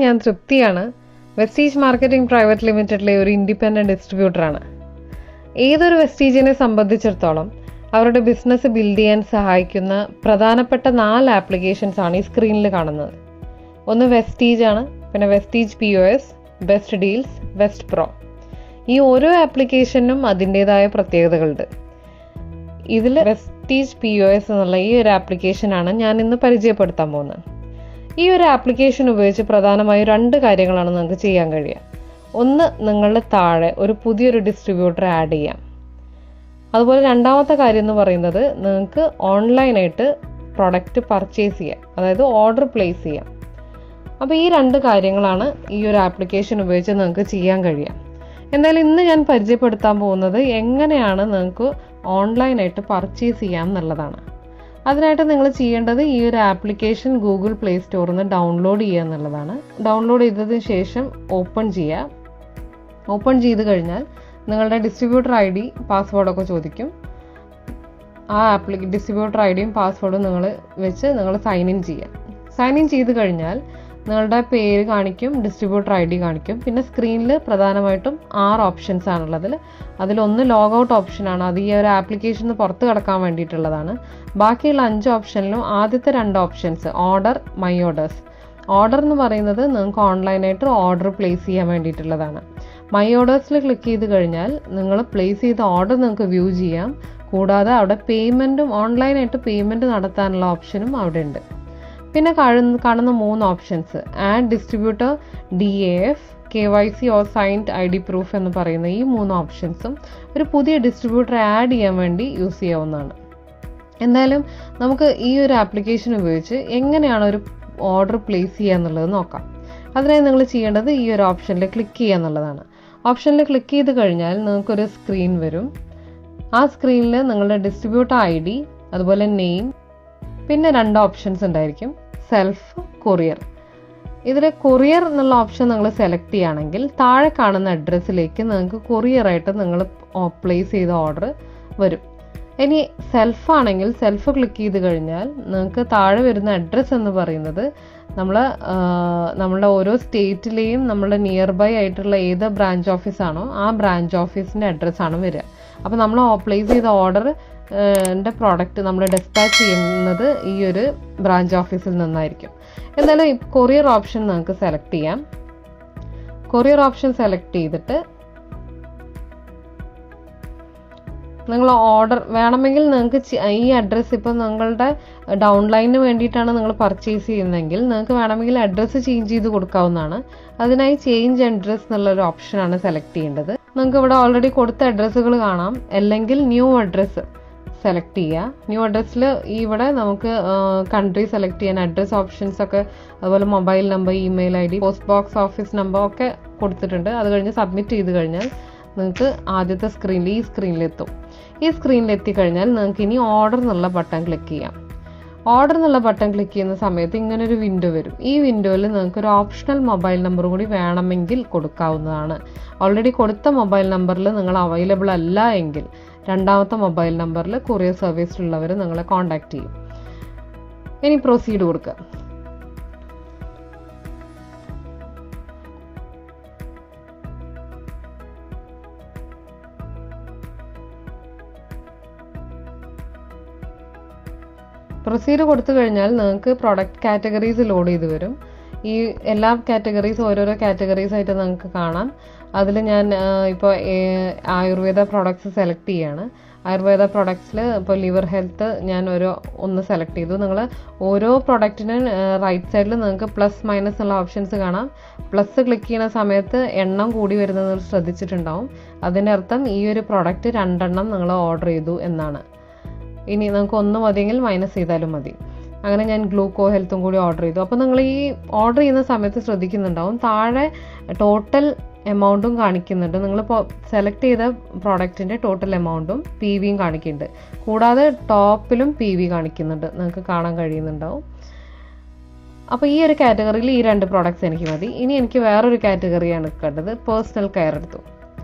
ഞാൻ തൃപ്തിയാണ്. Vestige marketing private ലിമിറ്റഡിലെ ഒരു independent ഡിസ്ട്രിബ്യൂട്ടറാണ്. ഏതൊരു വെസ്റ്റീജിനെ സംബന്ധിച്ചിടത്തോളം അവരുടെ ബിസിനസ് ബിൽഡ് ചെയ്യാൻ സഹായിക്കുന്ന പ്രധാനപ്പെട്ട 4 ആപ്ലിക്കേഷൻസ് ആണ് ഈ സ്ക്രീനിൽ കാണുന്നത്. ഒന്ന് വെസ്റ്റീജ് ആണ്, പിന്നെ വെസ്റ്റീജ് POS, ബെസ്റ്റ് ഡീൽസ്, വെസ്റ്റ്പ്രോ. ഈ ഓരോ ആപ്ലിക്കേഷനും അതിൻ്റെതായ പ്രത്യേകതകളുണ്ട്. ഇതിൽ വെസ്റ്റീജ് POS എന്നുള്ള ഈ ഒരു ആപ്ലിക്കേഷനാണ് ഞാൻ ഇന്ന് പരിചയപ്പെടുത്താൻ പോകുന്നത്. ഈ ഒരു ആപ്ലിക്കേഷൻ ഉപയോഗിച്ച് പ്രധാനമായും 2 കാര്യങ്ങളാണ് നിങ്ങൾക്ക് ചെയ്യാൻ കഴിയുക. ഒന്ന്, നിങ്ങളുടെ താഴെ ഒരു പുതിയൊരു ഡിസ്ട്രിബ്യൂട്ടർ ആഡ് ചെയ്യാം. അതുപോലെ രണ്ടാമത്തെ കാര്യം എന്ന് പറയുന്നത് നിങ്ങൾക്ക് ഓൺലൈനായിട്ട് പ്രൊഡക്റ്റ് പർച്ചേസ് ചെയ്യാം, അതായത് ഓർഡർ പ്ലേസ് ചെയ്യാം. അപ്പോൾ ഈ 2 കാര്യങ്ങളാണ് ഈ ഒരു ആപ്ലിക്കേഷൻ ഉപയോഗിച്ച് നിങ്ങൾക്ക് ചെയ്യാൻ കഴിയുക. എന്തായാലും ഇന്ന് ഞാൻ പരിചയപ്പെടുത്താൻ പോകുന്നത് എങ്ങനെയാണ് നിങ്ങൾക്ക് ഓൺലൈനായിട്ട് പർച്ചേസ് ചെയ്യാം എന്നുള്ളതാണ്. അതിനായിട്ട് നിങ്ങൾ ചെയ്യേണ്ടത് ഈ ഒരു ആപ്ലിക്കേഷൻ ഗൂഗിൾ പ്ലേ സ്റ്റോറിൽ നിന്ന് ഡൗൺലോഡ് ചെയ്യുക എന്നുള്ളതാണ്. ഡൗൺലോഡ് ചെയ്തതിന് ശേഷം ഓപ്പൺ ചെയ്യുക. ഓപ്പൺ ചെയ്ത് കഴിഞ്ഞാൽ നിങ്ങളുടെ ഡിസ്ട്രിബ്യൂട്ടർ ID പാസ്വേഡൊക്കെ ചോദിക്കും. ആ ഡിസ്ട്രിബ്യൂട്ടർ IDയും പാസ്വേഡും നിങ്ങൾ വെച്ച് നിങ്ങൾ സൈൻ ഇൻ ചെയ്യുക. സൈൻ ഇൻ ചെയ്ത് കഴിഞ്ഞാൽ നിങ്ങളുടെ പേര് കാണിക്കും, ഡിസ്ട്രിബ്യൂട്ടർ ID കാണിക്കും. പിന്നെ സ്ക്രീനിൽ പ്രധാനമായിട്ടും 6 ഓപ്ഷൻസ് ആണുള്ളത്. അതിലൊന്ന് ലോഗൗട്ട് ഓപ്ഷനാണ്. അത് ഈ ഒരു ആപ്ലിക്കേഷന് പുറത്ത് കിടക്കാൻ വേണ്ടിയിട്ടുള്ളതാണ്. ബാക്കിയുള്ള 5 ഓപ്ഷനിലും ആദ്യത്തെ 2 options order, my orders. Order എന്ന് പറയുന്നത് നിങ്ങൾക്ക് ഓൺലൈനായിട്ട് ഓർഡർ പ്ലേസ് ചെയ്യാൻ വേണ്ടിയിട്ടുള്ളതാണ്. മൈ ഓർഡേഴ്സിൽ ക്ലിക്ക് ചെയ്ത് കഴിഞ്ഞാൽ നിങ്ങൾ പ്ലേസ് ചെയ്ത ഓർഡർ നിങ്ങൾക്ക് വ്യൂ ചെയ്യാം. കൂടാതെ അവിടെ പേയ്മെൻറ്റും ഓൺലൈനായിട്ട് പേയ്മെൻറ്റ് നടത്താനുള്ള ഓപ്ഷനും അവിടെ ഉണ്ട്. പിന്നെ കാണുന്ന 3 options add distributor, DAF, KYC or signed ID proof എന്ന് പറയുന്ന ഈ 3 ഓപ്ഷൻസും ഒരു പുതിയ ഡിസ്ട്രിബ്യൂട്ടർ ആഡ് ചെയ്യാൻ വേണ്ടി യൂസ് ചെയ്യാവുന്നതാണ്. എന്തായാലും നമുക്ക് ഈ ഒരു ആപ്ലിക്കേഷൻ ഉപയോഗിച്ച് എങ്ങനെയാണ് ഒരു ഓർഡർ പ്ലേസ് ചെയ്യുക എന്നുള്ളത് നോക്കാം. അതിനായി നിങ്ങൾ ചെയ്യേണ്ടത് ഈ ഒരു ഓപ്ഷനിൽ ക്ലിക്ക് ചെയ്യുക എന്നുള്ളതാണ്. ഓപ്ഷനിൽ ക്ലിക്ക് ചെയ്ത് കഴിഞ്ഞാൽ നിങ്ങൾക്കൊരു സ്ക്രീൻ വരും. ആ സ്ക്രീനിൽ നിങ്ങളുടെ ഡിസ്ട്രിബ്യൂട്ടർ ID, അതുപോലെ നെയിം, പിന്നെ 2 ഓപ്ഷൻസ് ഉണ്ടായിരിക്കും, സെൽഫ്, കൊറിയർ. ഇതിൽ കൊറിയർ എന്നുള്ള ഓപ്ഷൻ നിങ്ങൾ സെലക്ട് ചെയ്യുകയാണെങ്കിൽ താഴെ കാണുന്ന അഡ്രസ്സിലേക്ക് നിങ്ങൾക്ക് കൊറിയറായിട്ട് നിങ്ങൾ പ്ലേസ് ചെയ്ത ഓർഡർ വരും. ഇനി സെൽഫ് ആണെങ്കിൽ സെൽഫ് ക്ലിക്ക് ചെയ്ത് കഴിഞ്ഞാൽ നിങ്ങൾക്ക് താഴെ വരുന്ന അഡ്രസ്സ് എന്ന് പറയുന്നത് നമ്മളുടെ ഓരോ സ്റ്റേറ്റിലെയും നമ്മളുടെ നിയർ ബൈ ആയിട്ടുള്ള ഏത് ബ്രാഞ്ച് ഓഫീസാണോ ആ ബ്രാഞ്ച് ഓഫീസിൻ്റെ അഡ്രസ്സാണ് വരിക. അപ്പോൾ നമ്മൾ പ്ലേസ് ചെയ്ത ഓർഡർ പ്രോഡക്റ്റ് നമ്മൾ ഡെസ്പാച്ച് ചെയ്യുന്നത് ഈ ഒരു ബ്രാഞ്ച് ഓഫീസിൽ നിന്നായിരിക്കും. എന്തായാലും ഈ കൊറിയർ ഓപ്ഷൻ നിങ്ങൾക്ക് സെലക്ട് ചെയ്യാം. കൊറിയർ ഓപ്ഷൻ സെലക്ട് ചെയ്തിട്ട് നിങ്ങൾ ഓർഡർ വേണമെങ്കിൽ നിങ്ങൾക്ക് ഈ അഡ്രസ്സ് ഇപ്പോൾ നിങ്ങളുടെ ഡൗൺലൈനിന് വേണ്ടിയിട്ടാണ് നിങ്ങൾ പർച്ചേസ് ചെയ്യുന്നതെങ്കിൽ നിങ്ങൾക്ക് വേണമെങ്കിൽ അഡ്രസ്സ് ചേഞ്ച് ചെയ്ത് കൊടുക്കാവുന്നതാണ്. അതിനായി ചേഞ്ച് അഡ്രസ്സ് എന്നുള്ളൊരു ഓപ്ഷനാണ് സെലക്ട് ചെയ്യേണ്ടത്. നിങ്ങൾക്ക് ഇവിടെ ഓൾറെഡി കൊടുത്ത അഡ്രസ്സുകൾ കാണാം. അല്ലെങ്കിൽ ന്യൂ അഡ്രസ്സ് സെലക്ട് ചെയ്യുക. ന്യൂ അഡ്രസ്സിൽ ഇവിടെ നമുക്ക് കൺട്രി സെലക്ട് ചെയ്യാൻ അഡ്രസ് ഓപ്ഷൻസ് ഒക്കെ, അതുപോലെ mobile number, email ID, post box office number ഒക്കെ കൊടുത്തിട്ടുണ്ട്. അത് കഴിഞ്ഞ് സബ്മിറ്റ് ചെയ്ത് കഴിഞ്ഞാൽ നിങ്ങൾക്ക് ആദ്യത്തെ ഈ സ്ക്രീനിലെത്തും. ഈ സ്ക്രീനിലെത്തിക്കഴിഞ്ഞാൽ നിങ്ങൾക്ക് ഇനി ഓർഡർ എന്നുള്ള ബട്ടൺ ക്ലിക്ക് ചെയ്യാം. ഓർഡർ എന്നുള്ള ബട്ടൺ ക്ലിക്ക് ചെയ്യുന്ന സമയത്ത് ഇങ്ങനൊരു വിൻഡോ വരും. ഈ വിൻഡോയിൽ നിങ്ങൾക്ക് ഒരു ഓപ്ഷണൽ മൊബൈൽ നമ്പർ കൂടി വേണമെങ്കിൽ കൊടുക്കാവുന്നതാണ്. ഓൾറെഡി കൊടുത്ത മൊബൈൽ നമ്പറിൽ നിങ്ങൾ അവൈലബിൾ അല്ല എങ്കിൽ രണ്ടാമത്തെ മൊബൈൽ നമ്പറിൽ കൊറിയർ സർവീസിലുള്ളവർ നിങ്ങളെ കോൺടാക്ട് ചെയ്യും. ഇനി പ്രൊസീഡ് കൊടുക്കുക. പ്രൊസീഡ് കൊടുത്തു കഴിഞ്ഞാൽ നിങ്ങൾക്ക് പ്രൊഡക്റ്റ് കാറ്റഗറീസ് ലോഡ് ചെയ്ത് വരും. ഈ എല്ലാ ഓരോരോ കാറ്റഗറീസ് ആയിട്ട് നിങ്ങൾക്ക് കാണാം. അതിൽ ഞാൻ ഇപ്പോൾ ആയുർവേദ പ്രോഡക്ട്സ് സെലക്ട് ചെയ്യാണ്. ആയുർവേദ പ്രോഡക്ട്സിൽ ഇപ്പോൾ ലിവർ ഹെൽത്ത് ഞാൻ ഒന്ന് സെലക്ട് ചെയ്തു. നിങ്ങൾ ഓരോ പ്രോഡക്റ്റിനും റൈറ്റ് സൈഡിൽ നിങ്ങൾക്ക് പ്ലസ് മൈനസ് ഉള്ള ഓപ്ഷൻസ് കാണാം. പ്ലസ് ക്ലിക്ക് ചെയ്യുന്ന സമയത്ത് എണ്ണം കൂടി വരുന്നത് ശ്രദ്ധിച്ചിട്ടുണ്ടാവും. അതിൻ്റെ അർത്ഥം ഈ ഒരു പ്രോഡക്റ്റ് 2 എണ്ണം നിങ്ങൾ ഓർഡർ ചെയ്തു എന്നാണ്. ഇനി നമുക്ക് 1 മതിയെങ്കിൽ മൈനസ് ചെയ്താലും മതി. അങ്ങനെ ഞാൻ ഗ്ലൂക്കോ ഹെൽത്തും കൂടി ഓർഡർ ചെയ്തു. അപ്പോൾ നിങ്ങൾ ഈ ഓർഡർ ചെയ്യുന്ന സമയത്ത് ശ്രദ്ധിക്കുന്നുണ്ടാവും താഴെ ടോട്ടൽ എമൗണ്ടും കാണിക്കുന്നുണ്ട്. നിങ്ങളിപ്പോൾ സെലക്ട് ചെയ്ത പ്രോഡക്റ്റിൻ്റെ ടോട്ടൽ എമൗണ്ടും PVയും കാണിക്കുന്നുണ്ട്. കൂടാതെ ടോപ്പിലും PV കാണിക്കുന്നുണ്ട്, നിങ്ങൾക്ക് കാണാൻ കഴിയുന്നുണ്ടാവും. അപ്പോൾ ഈ ഒരു കാറ്റഗറിയിൽ ഈ 2 പ്രോഡക്റ്റ്സ് എനിക്ക് മതി. ഇനി എനിക്ക് വേറൊരു കാറ്റഗറിയാണ് കണ്ടത്. പേഴ്സണൽ കെയർ എടുത്തു.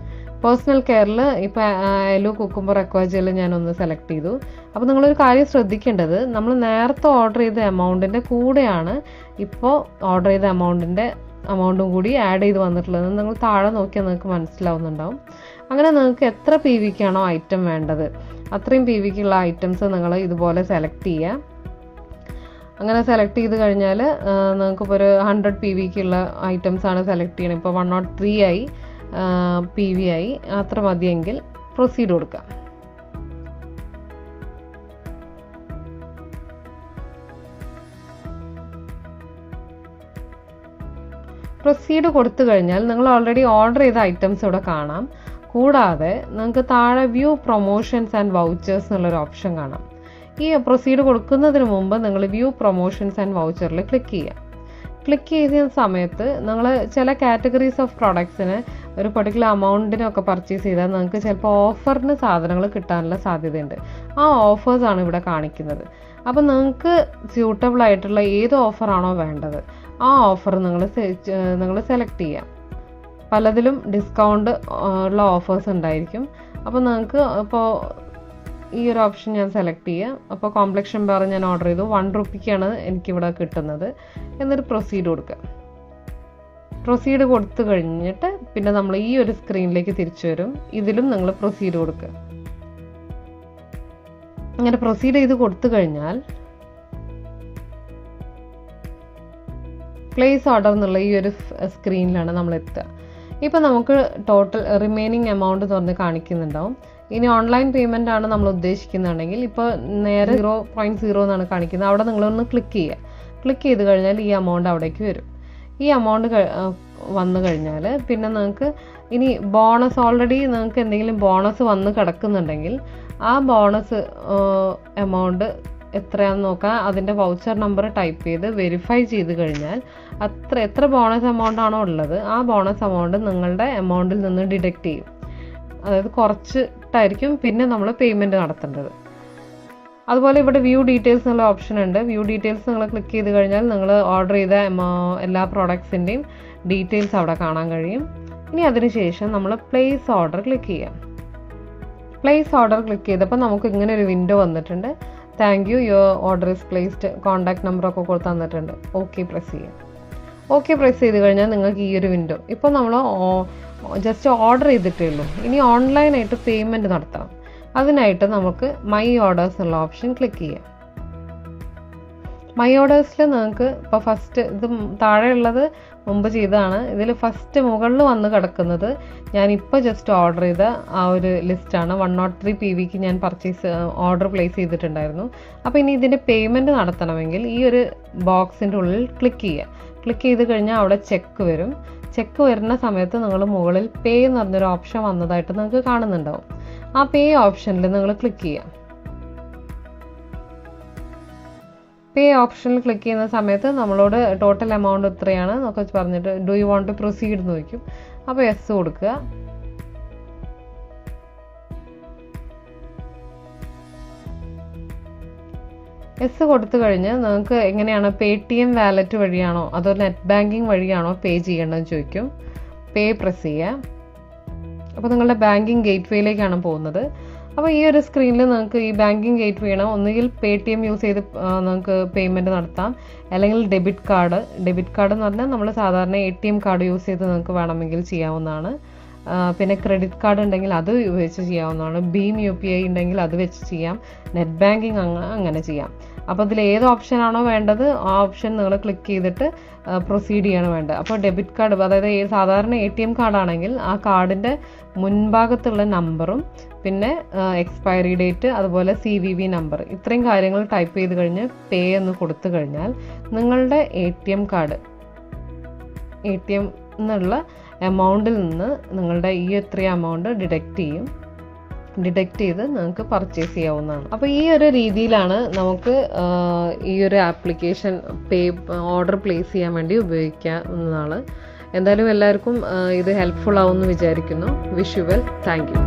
പേഴ്സണൽ കെയറിൽ ഇപ്പോൾ ആലു കുക്കുംബർ അക്വാജെൽ ഞാനൊന്ന് സെലക്ട് ചെയ്തു. അപ്പോൾ നിങ്ങളൊരു കാര്യം ശ്രദ്ധിക്കേണ്ടത്, നമ്മൾ നേരത്തെ ഓർഡർ ചെയ്ത എമൗണ്ടിൻ്റെ കൂടെയാണ് ഇപ്പോൾ ഓർഡർ ചെയ്ത എമൗണ്ടിൻ്റെ എമൗണ്ടും കൂടി ആഡ് ചെയ്ത് വന്നിട്ടുള്ളത്. നിങ്ങൾ താഴെ നോക്കിയാൽ നിങ്ങൾക്ക് മനസ്സിലാവുന്നുണ്ടാവും. അങ്ങനെ നിങ്ങൾക്ക് എത്ര PV ആണോ ഐറ്റം വേണ്ടത് അത്രയും PVക്കുള്ള ഐറ്റംസ് നിങ്ങൾ ഇതുപോലെ സെലക്ട് ചെയ്യുക. അങ്ങനെ സെലക്ട് ചെയ്ത് കഴിഞ്ഞാൽ നിങ്ങൾക്കിപ്പോൾ ഒരു 100 PVക്കുള്ള ഐറ്റംസ് ആണ് സെലക്ട് ചെയ്യണം. ഇപ്പോൾ 103 ആയി, PV ആയി, അത്ര മതിയെങ്കിൽ പ്രൊസീഡ് കൊടുക്കുക. പ്രൊസീഡ് കൊടുത്തു കഴിഞ്ഞാൽ നിങ്ങൾ ഓൾറെഡി ഓർഡർ ചെയ്ത ഐറ്റംസ് ഇവിടെ കാണാം. കൂടാതെ നിങ്ങൾക്ക് താഴെ വ്യൂ പ്രൊമോഷൻസ് ആൻഡ് വൗച്ചേഴ്സ് എന്നുള്ളൊരു ഓപ്ഷൻ കാണാം. ഈ പ്രൊസീഡ് കൊടുക്കുന്നതിന് മുമ്പ് നിങ്ങൾ വ്യൂ പ്രൊമോഷൻസ് ആൻഡ് വൗച്ചറിൽ ക്ലിക്ക് ചെയ്യുക. ക്ലിക്ക് ചെയ്യുന്ന സമയത്ത് നിങ്ങൾ ചില കാറ്റഗറീസ് ഓഫ് പ്രോഡക്ട്സിന് ഒരു പെർട്ടിക്കുലർ അമൗണ്ടിനൊക്കെ പർച്ചേസ് ചെയ്താൽ നിങ്ങൾക്ക് ചിലപ്പോൾ ഓഫറിന് സാധനങ്ങൾ കിട്ടാനുള്ള സാധ്യതയുണ്ട്. ആ ഓഫേഴ്സാണ് ഇവിടെ കാണിക്കുന്നത്. അപ്പോൾ നിങ്ങൾക്ക് സ്യൂട്ടബിൾ ആയിട്ടുള്ള ഏത് ഓഫറാണോ വേണ്ടത് ആ ഓഫർ നിങ്ങൾ സെലക്ട് ചെയ്യുക. പലതിലും ഡിസ്കൗണ്ട് ഉള്ള ഓഫേഴ്സ് ഉണ്ടായിരിക്കും. അപ്പോൾ നിങ്ങൾക്ക് ഇപ്പോൾ ഈ ഒരു ഓപ്ഷൻ ഞാൻ സെലക്ട് ചെയ്യുക. അപ്പോൾ കോംപ്ലക്ഷൻ ബാർ ഞാൻ ഓർഡർ ചെയ്തു, 1 രൂപയ്ക്കാണ് എനിക്കിവിടെ കിട്ടുന്നത്. എന്നിട്ട് പ്രൊസീഡ് കൊടുക്കുക. പ്രൊസീഡ് കൊടുത്തു കഴിഞ്ഞിട്ട് പിന്നെ നമ്മൾ ഈ ഒരു സ്ക്രീനിലേക്ക് തിരിച്ചു വരും. ഇതിലും നിങ്ങൾ പ്രൊസീഡ് കൊടുക്കുക. അങ്ങനെ പ്രൊസീഡ് ചെയ്ത് കൊടുത്തു കഴിഞ്ഞാൽ പ്ലേസ് ഓർഡർ എന്നുള്ള ഈ ഒരു സ്ക്രീനിലാണ് നമ്മൾ എത്തുക. ഇപ്പോൾ നമുക്ക് ടോട്ടൽ റിമൈനിങ് എമൗണ്ട് തുറന്ന് കാണിക്കുന്നുണ്ടാവും. ഇനി ഓൺലൈൻ പേയ്മെൻ്റ് ആണ് നമ്മൾ ഉദ്ദേശിക്കുന്നുണ്ടെങ്കിൽ ഇപ്പോൾ നേരെ 0.0 എന്നാണ് കാണിക്കുന്നത്. അവിടെ നിങ്ങളൊന്ന് ക്ലിക്ക് ചെയ്യുക. ക്ലിക്ക് ചെയ്ത് കഴിഞ്ഞാൽ ഈ എമൗണ്ട് അവിടേക്ക് വരും. ഈ എമൗണ്ട് വന്നു കഴിഞ്ഞാൽ പിന്നെ നിങ്ങൾക്ക് ഇനി ബോണസ്, ഓൾറെഡി നിങ്ങൾക്ക് എന്തെങ്കിലും ബോണസ് വന്ന് കിടക്കുന്നുണ്ടെങ്കിൽ ആ ബോണസ് എമൗണ്ട് എത്രയാണെന്ന് നോക്കാം. അതിൻ്റെ വൗച്ചർ നമ്പർ ടൈപ്പ് ചെയ്ത് വെരിഫൈ ചെയ്ത് കഴിഞ്ഞാൽ എത്ര ബോണസ് എമൗണ്ട് ആണോ ഉള്ളത് ആ ബോണസ് എമൗണ്ട് നിങ്ങളുടെ എമൗണ്ടിൽ നിന്ന് ഡിഡക്റ്റ് ചെയ്യും. അതായത് കുറച്ചിട്ടായിരിക്കും പിന്നെ നമ്മൾ പേയ്മെൻറ്റ് നടത്തേണ്ടത്. അതുപോലെ ഇവിടെ വ്യൂ ഡീറ്റെയിൽസ് എന്നുള്ള ഓപ്ഷൻ ഉണ്ട്. വ്യൂ ഡീറ്റെയിൽസ് നിങ്ങൾ ക്ലിക്ക് ചെയ്ത് കഴിഞ്ഞാൽ നിങ്ങൾ ഓർഡർ ചെയ്ത എല്ലാ പ്രോഡക്ട്സിൻ്റെയും ഡീറ്റെയിൽസ് അവിടെ കാണാൻ കഴിയും. ഇനി അതിനുശേഷം നമ്മൾ പ്ലേസ് ഓർഡർ ക്ലിക്ക് ചെയ്യാം. പ്ലേസ് ഓർഡർ ക്ലിക്ക് ചെയ്തപ്പോൾ നമുക്ക് ഇങ്ങനെ ഒരു വിൻഡോ വന്നിട്ടുണ്ട്. Thank you, your order is placed, contact നമ്പറൊക്കെ കൊടുത്ത് തന്നിട്ടുണ്ട്. ഓക്കെ പ്രസ് ചെയ്യാം. ഓക്കെ പ്രസ് ചെയ്ത് കഴിഞ്ഞാൽ നിങ്ങൾക്ക് ഈ ഒരു വിൻഡോ, ഇപ്പോൾ നമ്മൾ ജസ്റ്റ് ഓർഡർ ചെയ്തിട്ടേ ഉള്ളൂ. ഇനി ഓൺലൈനായിട്ട് പേയ്മെൻറ്റ് നടത്താം. അതിനായിട്ട് നമുക്ക് മൈ ഓർഡേഴ്സ് എന്നുള്ള ഓപ്ഷൻ ക്ലിക്ക് ചെയ്യാം. മൈ ഓർഡേഴ്സിൽ നിങ്ങൾക്ക് ഇപ്പോൾ ഫസ്റ്റ് ഇത് താഴെയുള്ളത് മുമ്പ് ചെയ്തതാണ്. ഇതിൽ ഫസ്റ്റ് മുകളിൽ വന്ന് കിടക്കുന്നത് ഞാനിപ്പോൾ ജസ്റ്റ് ഓർഡർ ചെയ്ത ആ ഒരു ലിസ്റ്റാണ്. 103 PVക്ക് ഞാൻ ഓർഡർ പ്ലേസ് ചെയ്തിട്ടുണ്ടായിരുന്നു. അപ്പോൾ ഇനി ഇതിൻ്റെ പേയ്മെൻറ്റ് നടത്തണമെങ്കിൽ ഈ ഒരു ബോക്സിൻ്റെ ഉള്ളിൽ ക്ലിക്ക് ചെയ്യുക. ക്ലിക്ക് ചെയ്ത് കഴിഞ്ഞാൽ അവിടെ ചെക്ക് വരും. ചെക്ക് വരുന്ന സമയത്ത് നിങ്ങൾ മുകളിൽ പേ എന്ന് പറഞ്ഞൊരു ഓപ്ഷൻ വന്നതായിട്ട് നിങ്ങൾക്ക് കാണുന്നുണ്ടാവും. ആ പേ ഓപ്ഷനിൽ നിങ്ങൾ ക്ലിക്ക് ചെയ്യുക. പേ ഓപ്ഷനിൽ ക്ലിക്ക് ചെയ്യുന്ന സമയത്ത് നമ്മളോട് ടോട്ടൽ എമൗണ്ട് ഇത്രയാണ് എന്നൊക്കെ പറഞ്ഞിട്ട് do you want to proceed എന്ന് ചോദിക്കും. അപ്പോൾ യെസ് കൊടുക്കുക. യെസ് കൊടുത്തു കഴിഞ്ഞ് നിങ്ങൾക്ക് എങ്ങനെയാണ് Paytm വാലറ്റ് വഴിയാണോ അതോ നെറ്റ് ബാങ്കിങ് വഴിയാണോ പേ ചെയ്യേണ്ടതെന്ന് ചോദിക്കും. പേ പ്രസ് ചെയ്യുക. അപ്പോൾ നിങ്ങളുടെ ബാങ്കിങ് ഗേറ്റ്വേയിലേക്കാണ് പോകുന്നത്. അപ്പോൾ ഈ ഒരു സ്ക്രീനിൽ നിങ്ങൾക്ക് ഈ ബാങ്കിങ് ഗേറ്റ് വേണം. ഒന്നുകിൽ Paytm യൂസ് ചെയ്ത് നിങ്ങൾക്ക് പേയ്മെൻറ്റ് നടത്താം, അല്ലെങ്കിൽ ഡെബിറ്റ് കാർഡ് എന്ന് പറഞ്ഞാൽ നമ്മൾ സാധാരണ ATM കാർഡ് യൂസ് ചെയ്ത് നിങ്ങൾക്ക് വേണമെങ്കിൽ ചെയ്യാവുന്നതാണ്. പിന്നെ ക്രെഡിറ്റ് കാർഡ് ഉണ്ടെങ്കിൽ അത് വെച്ച് ചെയ്യാവുന്നതാണ്. ഭീം UPI ഉണ്ടെങ്കിൽ അത് വെച്ച് ചെയ്യാം. നെറ്റ് ബാങ്കിങ് അങ്ങനെ ചെയ്യാം. അപ്പോൾ ഇതിൽ ഏത് ഓപ്ഷനാണോ വേണ്ടത് ആ ഓപ്ഷൻ നിങ്ങൾ ക്ലിക്ക് ചെയ്തിട്ട് പ്രൊസീഡ് ചെയ്യാണ് വേണ്ടത്. അപ്പോൾ ഡെബിറ്റ് കാർഡ്, അതായത് സാധാരണ ATM കാർഡാണെങ്കിൽ ആ കാർഡിൻ്റെ മുൻഭാഗത്തുള്ള നമ്പറും പിന്നെ എക്സ്പയറി ഡേറ്റ് അതുപോലെ CVV നമ്പർ ഇത്രയും കാര്യങ്ങൾ ടൈപ്പ് ചെയ്ത് കഴിഞ്ഞ് പേ എന്ന് കൊടുത്തു കഴിഞ്ഞാൽ നിങ്ങളുടെ ATM കാർഡ് എന്നുള്ള എമൗണ്ടിൽ നിന്ന് നിങ്ങളുടെ ഈ എത്രയും എമൗണ്ട് ഡിഡക്റ്റ് ചെയ്ത് നിങ്ങൾക്ക് പർച്ചേസ് ചെയ്യാവുന്നതാണ്. അപ്പോൾ ഈ ഒരു രീതിയിലാണ് നമുക്ക് ഈ ഒരു ആപ്ലിക്കേഷൻ ഓർഡർ പ്ലേസ് ചെയ്യാൻ വേണ്ടി ഉപയോഗിക്കാവുന്നതാണ്. എന്തായാലും എല്ലാവർക്കും ഇത് ഹെൽപ്ഫുൾ ആവുമെന്ന് വിചാരിക്കുന്നു. Wish you well. Thank you.